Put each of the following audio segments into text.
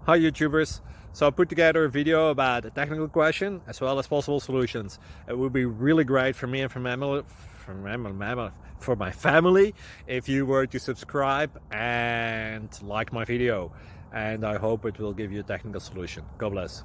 Hi YouTubers! So I put together a video about a technical question as well as possible solutions. It would be really great for me and for my family if you were to subscribe and like my video, and I hope it will give you a technical solution. God bless.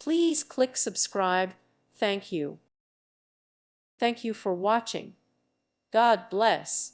Please click subscribe. Thank you. Thank you for watching. God bless.